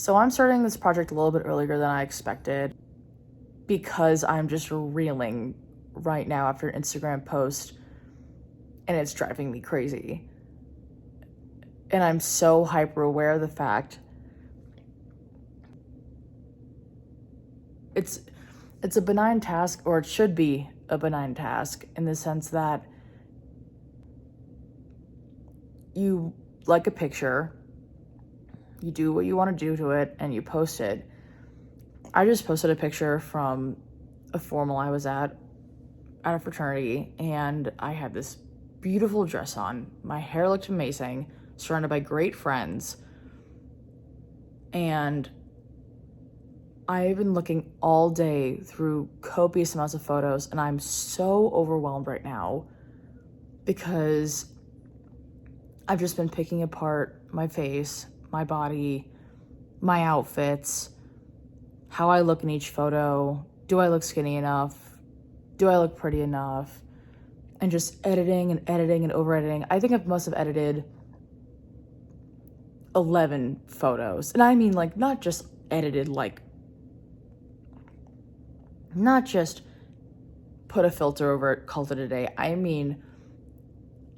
So I'm starting this project a little bit earlier than I expected because I'm just reeling right now after an Instagram post and it's driving me crazy. And I'm so hyper aware of the fact it's a benign task, or it should be a benign task, in the sense that you like a picture, you do what you want to do to it, and you post it. I just posted a picture from a formal I was at a fraternity, and I had this beautiful dress on. My hair looked amazing, surrounded by great friends, and I've been looking all day through copious amounts of photos, and I'm so overwhelmed right now because I've just been picking apart my face, my body, my outfits, how I look in each photo. Do I look skinny enough? Do I look pretty enough? And just editing and over editing. I think I must have edited 11 photos. And I mean, like, not just edited, like, not just put a filter over it, called it a day. I mean,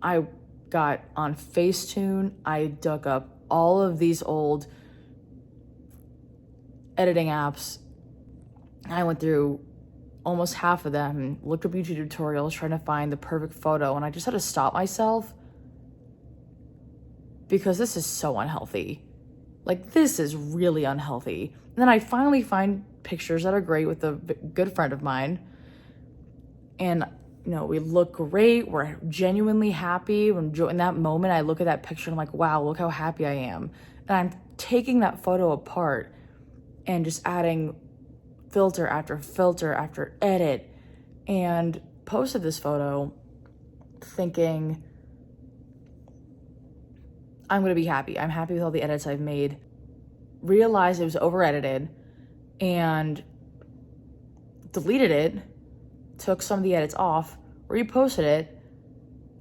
I got on Facetune, I dug up all of these old editing apps. I went through almost half of them, looked up YouTube tutorials trying to find the perfect photo, and I just had to stop myself because this is so unhealthy. Like, this is really unhealthy. And then I finally find pictures that are great with a good friend of mine, and we look great, we're genuinely happy. In that moment I look at that picture and I'm like, wow, look how happy I am. And I'm taking that photo apart and just adding filter after edit, and posted this photo thinking I'm gonna be happy. I'm happy with all the edits I've made. Realized it was over edited and deleted it, took some of the edits off, reposted it,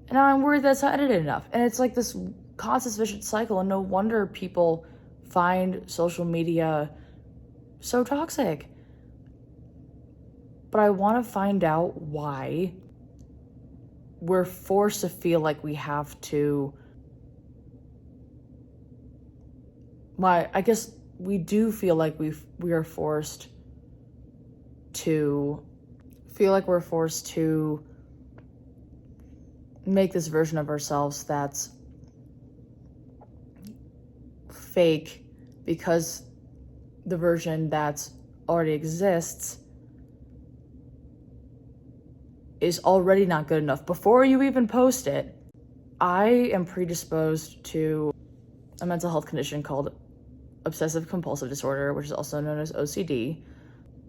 and now I'm worried that's not edited enough. And it's like this constant vicious cycle, and no wonder people find social media so toxic. But I want to find out why we're forced to feel like we have to. I guess we do feel like we are forced to feel like we're forced to make this version of ourselves that's fake, because the version that's already exists is already not good enough before you even post it. I am predisposed to a mental health condition called obsessive compulsive disorder, which is also known as OCD.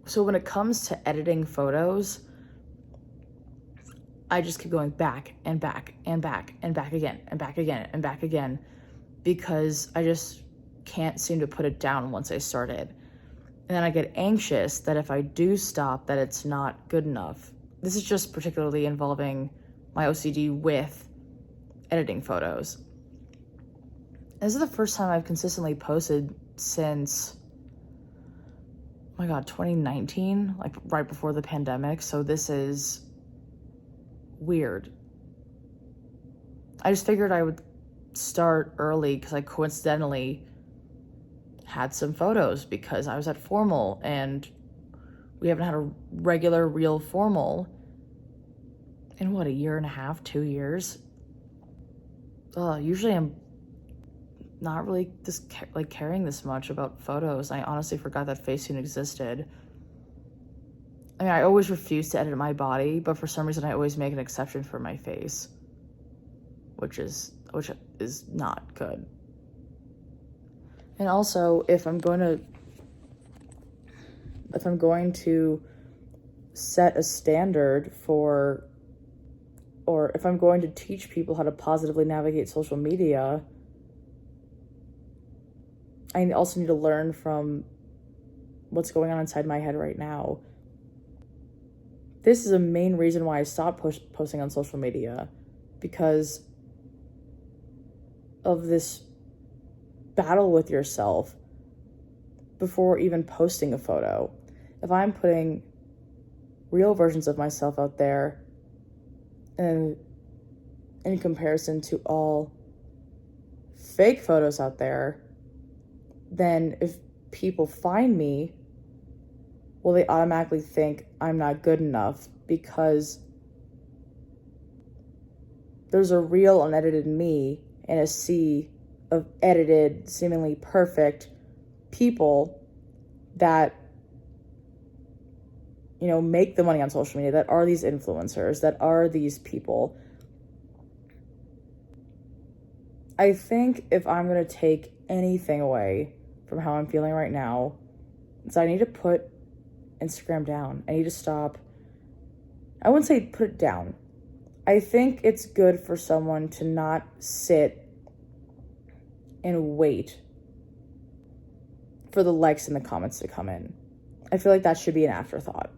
So when it comes to editing photos, I just keep going back and back and back and back again and back again and back again, because I just can't seem to put it down once I started. And then I get anxious that if I do stop, that it's not good enough. This is just particularly involving my OCD with editing photos. This is the first time I've consistently posted since, oh my God, 2019, like right before the pandemic. So this is weird. I just figured I would start early because I coincidentally had some photos because I was at formal and we haven't had a regular real formal in a year and a half, 2 years. Usually I'm not really caring this much about photos. I honestly forgot that Facetune existed. I mean, I always refuse to edit my body, but for some reason I always make an exception for my face, which is not good. And also, if I'm going to set a standard for, or if I'm going to teach people how to positively navigate social media, I also need to learn from what's going on inside my head right now. This is a main reason why I stopped posting on social media, because of this battle with yourself before even posting a photo. If I'm putting real versions of myself out there and in comparison to all fake photos out there, then if people find me, well, they automatically think I'm not good enough because there's a real unedited me and a sea of edited, seemingly perfect people that, you know, make the money on social media, that are these influencers, that are these people. I think if I'm going to take anything away from how I'm feeling right now, it's I need to put Instagram down. I need to stop. I wouldn't say put it down. I think it's good for someone to not sit and wait for the likes and the comments to come in. I feel like that should be an afterthought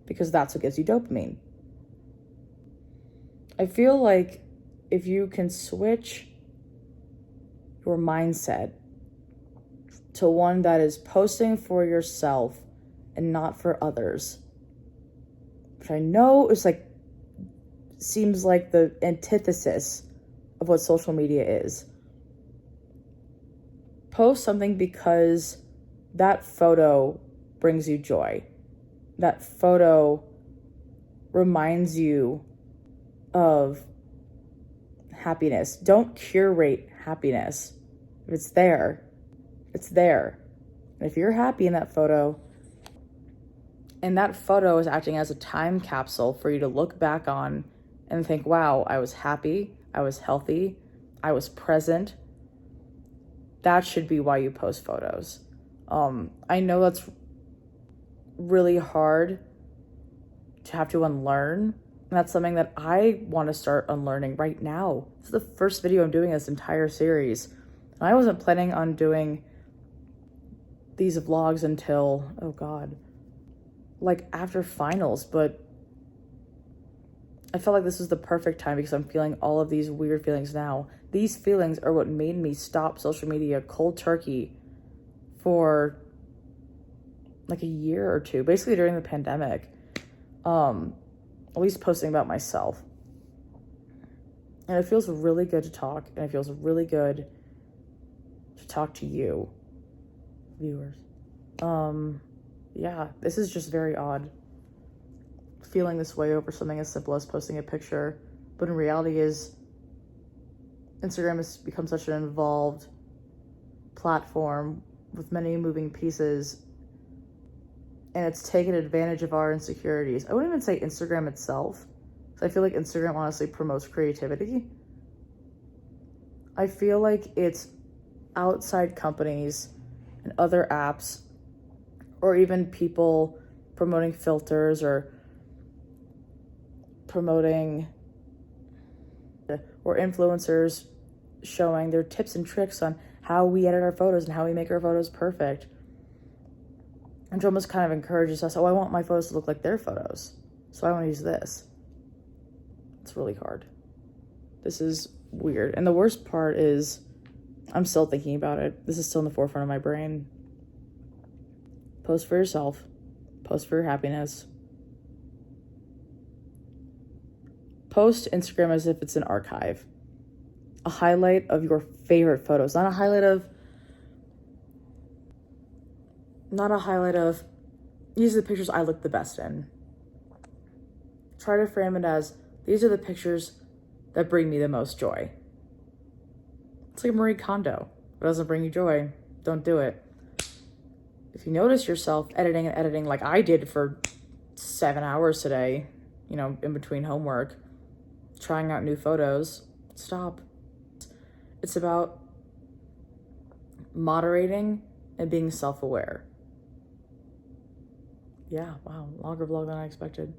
because that's what gives you dopamine. I feel like if you can switch your mindset to one that is posting for yourself and not for others, which I know is like, seems like the antithesis of what social media is. Post something because that photo brings you joy. That photo reminds you of happiness. Don't curate happiness. If it's there, it's there. And if you're happy in that photo, and that photo is acting as a time capsule for you to look back on and think, wow, I was happy, I was healthy, I was present, that should be why you post photos. I know that's really hard to have to unlearn. And that's something that I want to start unlearning right now. This is the first video I'm doing this entire series. And I wasn't planning on doing these vlogs until, oh God, like after finals, but I felt like this was the perfect time because I'm feeling all of these weird feelings now. These feelings are what made me stop social media cold turkey for like a year or two, basically during the pandemic. At least posting about myself. And it feels really good to talk, and it feels really good to talk to you, viewers. Yeah, this is just very odd. Feeling this way over something as simple as posting a picture, but in reality is Instagram has become such an involved platform with many moving pieces, and it's taken advantage of our insecurities. I wouldn't even say Instagram itself, because I feel like Instagram honestly promotes creativity. I feel like it's outside companies and other apps, or even people promoting filters or promoting, or influencers showing their tips and tricks on how we edit our photos and how we make our photos perfect. And almost kind of encourages us, oh, I want my photos to look like their photos, so I want to use this. It's really hard. This is weird. And the worst part is I'm still thinking about it. This is still in the forefront of my brain. Post for yourself. Post for your happiness. Post Instagram as if it's an archive. A highlight of your favorite photos. Not a highlight of, these are the pictures I look the best in. Try to frame it as, these are the pictures that bring me the most joy. It's like Marie Kondo. If it doesn't bring you joy, don't do it. If you notice yourself editing like I did for 7 hours today, in between homework, trying out new photos, stop. It's about moderating and being self-aware. Yeah, wow, longer vlog than I expected.